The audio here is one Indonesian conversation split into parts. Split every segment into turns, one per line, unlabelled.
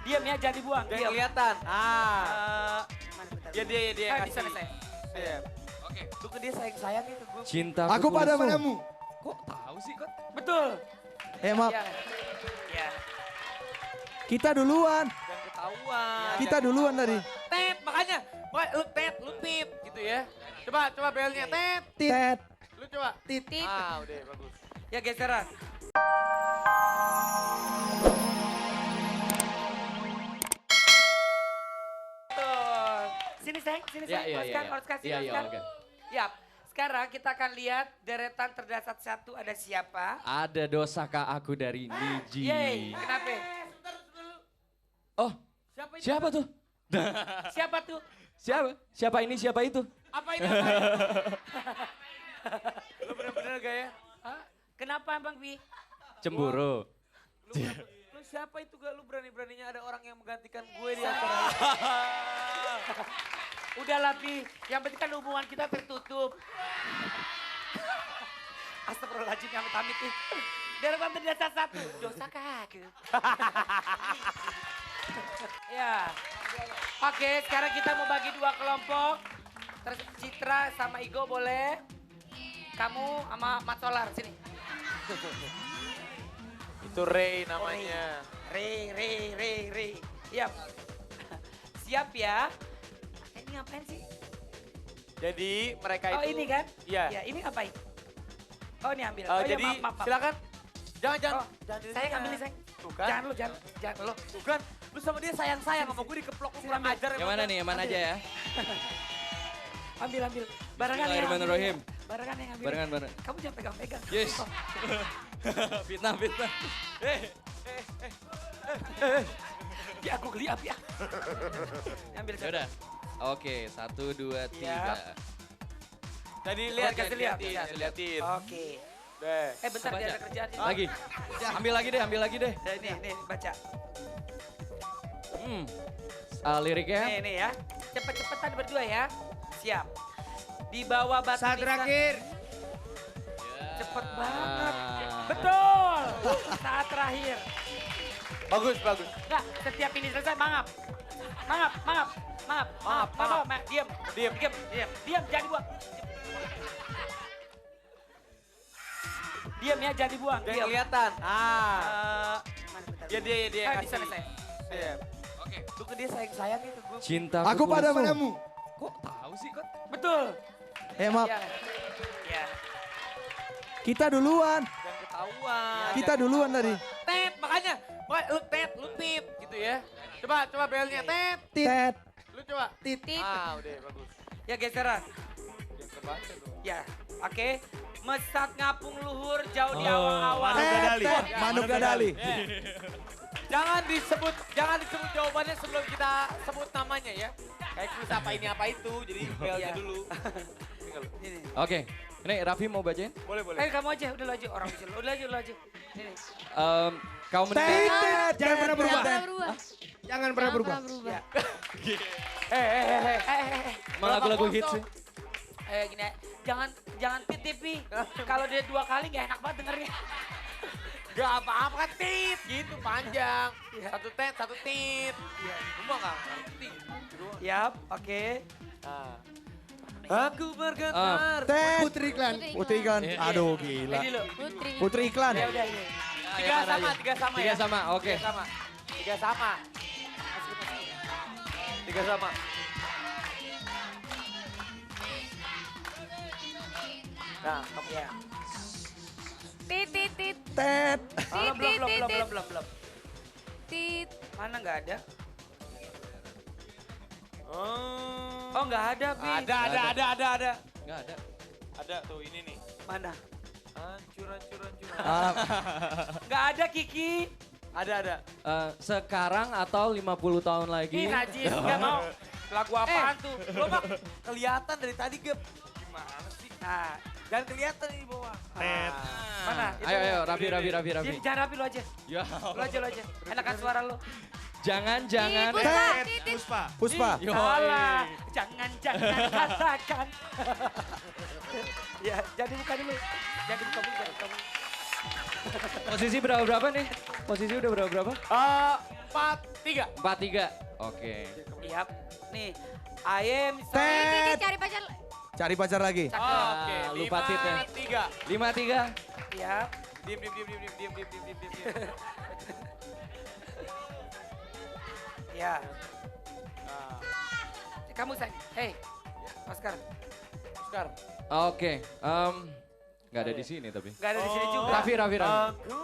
Diam ya, jangan dibuang.
Jangan
Diam.
kelihatan.
Mana bentar.
Ya dia
Di
kasih.
sana saya.
Iya. Oke. Tuh kan dia sayang-sayang itu gue.
Cinta
Aku padamu.
Kok tahu sih kok?
Betul.
Maaf.
Ya. Ya.
Kita duluan.
Jangan ketahuan.
Kita duluan tadi.
Tet, makanya. Lu tet, lu tit gitu ya. Coba belnya tet.
Tet.
Lu coba.
Titit.
Udah bagus.
Ya geseran. Tuh. Sini sayang, sini sayang. Oscar, Oscar, sini Oscar.
oke.
Ya, sekarang kita akan lihat deretan terdasar satu ada siapa.
Ada dosakah aku dari Niji?
Yeay, kenapa?
Oh,
Siapa itu?
siapa tuh?
Siapa tuh?
Siapa? Siapa ini, siapa itu?
Apa ini? Apa ini?
Lu bener-bener gak ya?
Hah? Kenapa Bang Pi?
Cemburu.
Lu siapa itu gak? Lu berani-beraninya ada orang yang menggantikan gue di antara.
Udahlah Pi, yang penting kan hubungan kita tertutup. Astagfirullahaladzim yang amit nih. Deretan terdasar satu, dosa kak. Ya, oke sekarang kita mau bagi dua kelompok. Terus Citra sama Igo boleh. Kamu sama Mat Solar sini.
Itu Ray namanya.
Re. Siap. Siap ya. Ini ngapain sih?
Jadi mereka itu.
Oh ini kan?
Iya.
Ya, ini ngapain? Oh ini ambil.
Jadi
ya, maaf.
silakan. Jangan.
Oh, saya ngambil nih, saya.
Tuh kan.
Jangan lo.
Tuh kan. Lu sama dia sayang-sayang sama gue dikeplok lu kurang ajar.
Yang mana nih? Yang mana aja ya?
Ambil. Barengan yang ambil.
Bismillahirrahmanirrahim.
Barengan yang ambil.
Barengan.
Kamu jangan pegang-pegang.
Yes.
Oh.
Fitnah.
Ya aku geli api ya. Ambil satu.
Yaudah. Oke, 1, 2, 3.
Iya.
Jadi lihat,
Kasih lihat.
liatin.
Oke.
Deh.
Bentar
Baca.
dia ada kerjaan.
Lagi. Ambil lagi deh.
Nih, baca.
Liriknya.
Nih ya. Cepet-cepetan berdua ya. Siap. Di bawah batu
Saat
nisan.
terakhir.
Cepet banget. Betul. Saat terakhir.
Bagus.
Enggak, setiap ini selesai mangap. Mangap. Diam. Diam, jangan dibuang. Diam ya, jangan dibuang.
Jangan
Diam.
kelihatan.
Mana bentar.
Ya dia
Di
kasih.
sana saya.
Iya. Oke. Tuh kan dia sayang-sayang itu gue.
Cinta
Aku padamu.
Kok tahu sih kok?
Betul.
Maaf.
Ya.
Kita duluan.
Jangan ketahuan.
Kita duluan tadi.
Tet, makanya. Lu tet, lu tit gitu ya. Coba belnya tet.
Tet.
Lu coba.
Titit.
Udah bagus.
Ya geseran.
Jangan kebaca dong.
Ya, oke. Mesat ngapung luhur jauh di awal-awal.
Tet. Manu Gadali.
Jangan disebut jawabannya sebelum kita sebut namanya ya. Kayak kuis apa ini apa itu, jadi belnya dulu.
Ini.
Oke. Ini Raffi mau bacain?
Boleh.
Kamu aja, udah lo aja. Orang bisa lo. Udah aja. Ini.
Kau
Tet.
mendengar?
Jangan pernah berubah.
Jangan pernah berubah.
Ya.
Emang lagu-lagu hits sih.
Gini, jangan titipi. Kalau dia 2 kali gak enak banget dengernya.
Gak apa-apa kan tit gitu panjang. Satu tet, satu tit. Cuma gak ngerti.
Yap, oke.
Aku bergetar.
Tet.
Putri Iklan.
Putri Iklan. Aduh gila.
Ini lo.
Putri Iklan.
Ya udah ini.
Tiga sama
Tiga
ya.
sama, oke.
Tiga sama. Nah, kamu
Ya.
Tit.
Tet.
Belum.
Tit.
Mana nggak ada?
Oh,
Oh nggak ada, Bi.
ada.
Nggak ada.
Ada tuh ini nih.
Mana?
Hancur.
Nggak ada, Kiki.
Ada.
Sekarang atau 50 tahun lagi?
Ih, najis. Nggak mau. Lagu apaan tuh?
Lo mah kelihatan dari tadi Gep. Gimana sih?
Nah,
Jangan kelihatan di bawah.
mana? Itu.
Ayo, Raffi.
Jangan rapi lo aja.
Ya.
Lo aja. Enakan suara lo.
Jangan.
Puspa.
Salah. Jangan katakan. Ya, jadi buka dulu. Jangan dibuka dulu.
Posisi berapa nih? Posisi udah berapa?
4, 3.
4-3. Oke.
Yap. Nih, ayem.
Tet.
Cari pacar.
Cari pacar lagi.
Oke,
lupa tit ya.
5, 3.
5-3.
Yap.
Diam.
Ya. Kamu say. Hey, Oscar.
Oscar.
Oke. Nggak ada di sini tapi.
Gak ada di sini juga.
Raffi.
Aku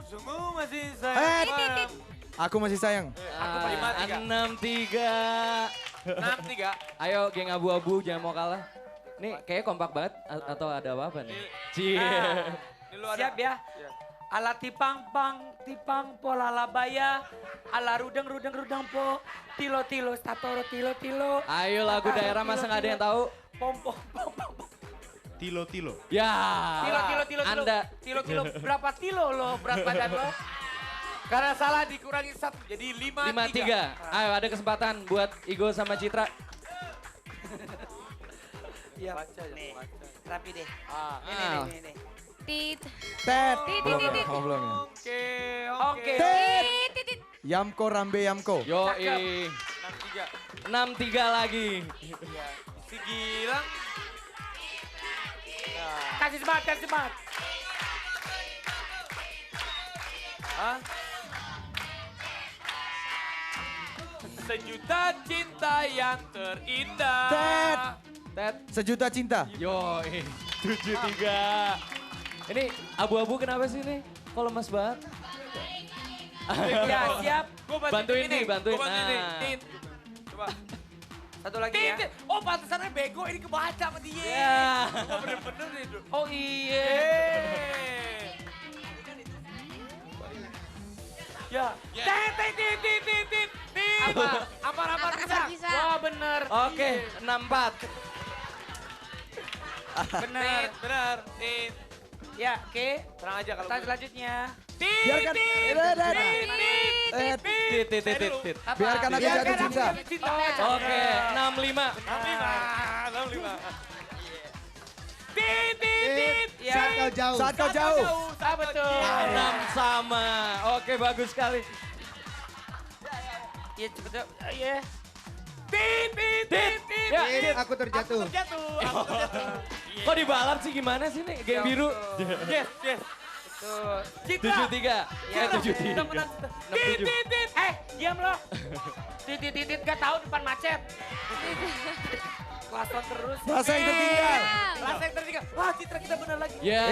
sungguh masih
Eh.
sayang.
Aku masih sayang.
Aku 5-3.
6-3.
6-3.
Ayo geng abu-abu jangan mau kalah. Nih kayaknya kompak banget atau ada apa nih? Cie.
Ini lu ada.
Siap ya.
Iya.
Ala tipang pola labaya, ala rudeng po, tilo statoro tilo.
Ayo lagu daerah masa nggak ada yang tahu?
Pom.
Tilo.
Ya.
Tilo.
Anda.
Tilo. Berapa tilo lo berat badan lo?
Karena salah dikurangi 1, jadi 5-3.
5-3. Ayo ada kesempatan buat Igo sama Citra.
Iya.
Baca aja,
Nih,
baca.
rapi deh.
Ah.
Ini.
Tit.
Tet.
Tit.
Belum ya.
Oke.
Tet.
Tit.
Yamko Rambe Yamko.
Yo,
Cakep.
6-3.
6-3 lagi.
Si Gilang. Nah.
Kasih semangat.
Hah? Sejuta cinta yang terindah.
Tet.
Tet.
Sejuta cinta.
Yo, 7-3. Ini abu-abu kenapa sih nih? Kok lemas banget?
Ya, siap.
Gua
Bantuin
ini.
nih, bantuin.
Gua bantuin nih.
Nah.
Tin. Coba.
Satu lagi
Tin,
ya.
Tin. Oh pantesannya bego, ini kebaca sama dia.
Ya.
Gua bener-bener nih. Dul.
Oh iya. Ya.
Tin.
Apa?
Ampar bisa.
Wah bener.
Oke, 6-4.
Bener.
Bener. Tin.
Ya, oke.
Tenang aja kalau.
Pertanyaan selanjutnya.
Biarkan.
Tit.
Apa?
Biarkan aku jatuh cinta.
Oke, 6-5.
65.
Ya.
Saat kau jauh.
Apa tuh?
6 sama. Oke, bagus sekali.
Iya cepet. Iya.
Ya,
Aku terjatuh.
kok dibalap sih gimana sih nih? Game biru.
Yes.
Tuh.
7-3.
Ya,
7-3.
udah menang.
6-7.
Diam lo. Titit gak tahu depan macet. Klason terus.
Rasa yang tertinggal.
Rasa yang tertinggal. Wah, Citra kita benar lagi.
Ya.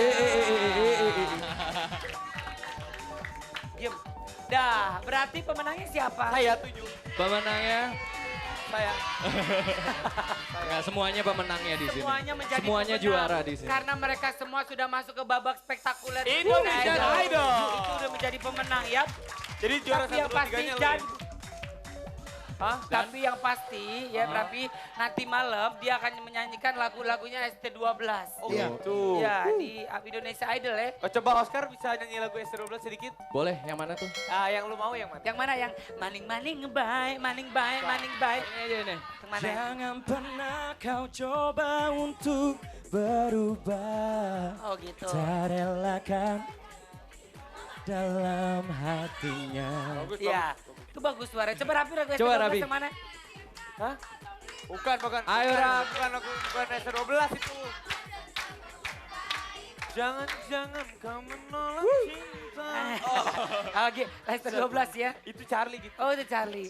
Diam. Dah, berarti pemenangnya siapa?
Saya 7.
Pemenangnya
Saya.
Nggak semuanya pemenangnya di sini.
Semuanya menjadi
Semuanya
pemenang.
juara di sini.
Karena mereka semua sudah masuk ke babak spektakuler.
Indonesian Idol.
Itu udah menjadi pemenang ya.
Jadi juara
Tapi yang
1, 2,
pasti
3-nya
dan
lu. Hah?
tapi yang pasti ya Raffi nanti malam dia akan menyanyikan lagu-lagunya ST12.
Oh
Iya.
gitu.
Ya di Indonesia Idol ya.
Oh, coba Oscar bisa nyanyi lagu ST12 sedikit?
Boleh, yang mana tuh?
Ah, yang lu mau yang mana?
Yang mana yang maning baik.
Ini aja nih.
Yang mana?
Jangan pernah kau coba untuk berubah.
Oh gitu.
Tak relakan dalam hatinya.
Bagus,
Iya. Itu bagus suara. Coba Raffi lagu
Coba,
ST12
Raffi.
yang mana?
Hah? Bukan.
Ayo, Raf.
Bukan ST12 itu. Jangan kau menolak cinta.
Oke, ST12 ya.
Itu Charlie gitu.
Oh itu Charlie.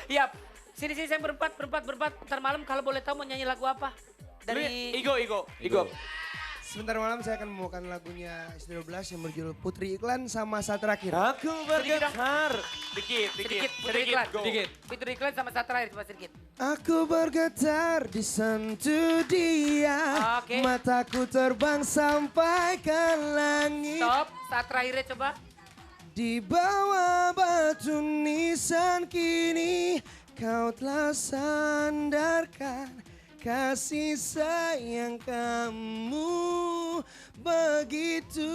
Iya. Sini saya berempat. Ntar malam kalau boleh tahu mau nyanyi lagu apa? Dari
Igo.
Sebentar malam saya akan membawakan lagunya S12 yang berjudul Putri Iklan sama Saat Terakhir.
Aku bergetar. Sedikit. Go.
Sedikit.
Fitri Iklan sama saat terakhir coba sedikit.
Aku bergetar disentuh dia.
Oke.
Mataku terbang sampai ke langit.
Stop. Saat terakhirnya coba.
Di bawah batu nisan kini kau telah sandarkan kasih sayang kamu begitu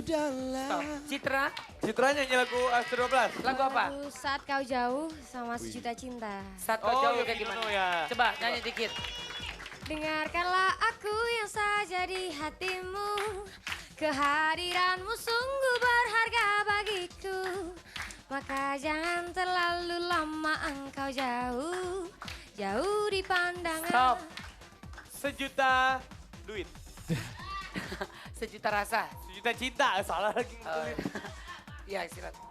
Stop.
dalam.
Citra,
Citra nyanyi lagu ST12.
lagu apa?
Lagu Saat Kau Jauh sama Sejuta Cinta.
Saat kau jauh kayak gimana?
Ya.
Coba nyanyi dikit.
Dengarkanlah aku yang saja di hatimu. Kehadiranmu sungguh berharga bagiku. Maka jangan terlalu lama engkau jauh. Jauh di pandangan.
Stop. Sejuta duit.
Sejuta rasa.
Sejuta cinta. Salah lagi.
Iya, silakan.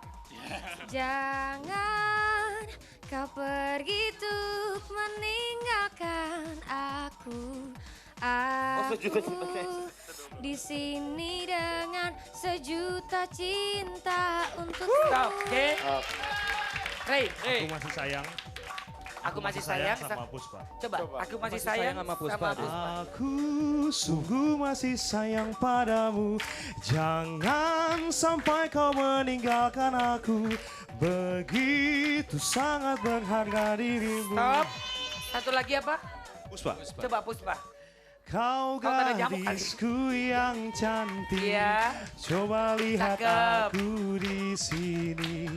Jangan kau pergi untuk meninggalkan aku.
sejuta
Aku
cinta.
di sini dengan sejuta cinta untuk
Stop, oke. Ray,
Hey.
Aku masih sayang.
aku masih sayang
sama Puspa.
Coba, aku masih
Masih
sayang
sayang sama Puspa, Dek.
Aku sungguh masih sayang padamu. Jangan sampai kau meninggalkan aku. Begitu sangat berharga dirimu.
Stop. Satu lagi apa?
Puspa.
Coba Puspa.
Kau
Kau tak ada nyamuk kali.
gadisku yang cantik.
Iya.
Coba lihat
Cakep.
aku di sini.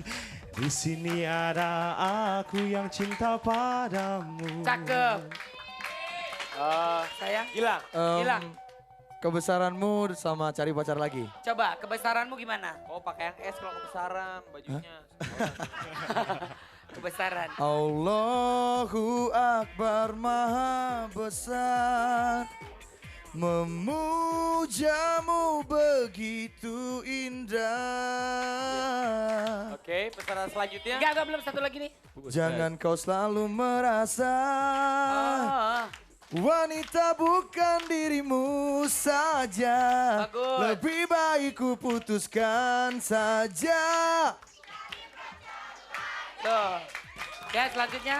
Di sini ada aku yang cinta padamu.
Cakep. Sayang,
Gilang.
hilang.
Kebesaranmu sama cari pacar lagi.
Coba, kebesaranmu gimana?
Oh pakai yang S kalau kebesaran bajunya.
Kebesaran.
Allahu Akbar Maha Besar. Memujamu begitu indah.
Oke, pesanan selanjutnya.
Enggak, belum satu lagi nih.
Jangan kau selalu merasa
Oh,
wanita bukan dirimu saja.
Bagus.
Lebih baik ku putuskan saja.
tuh. Ya, selanjutnya.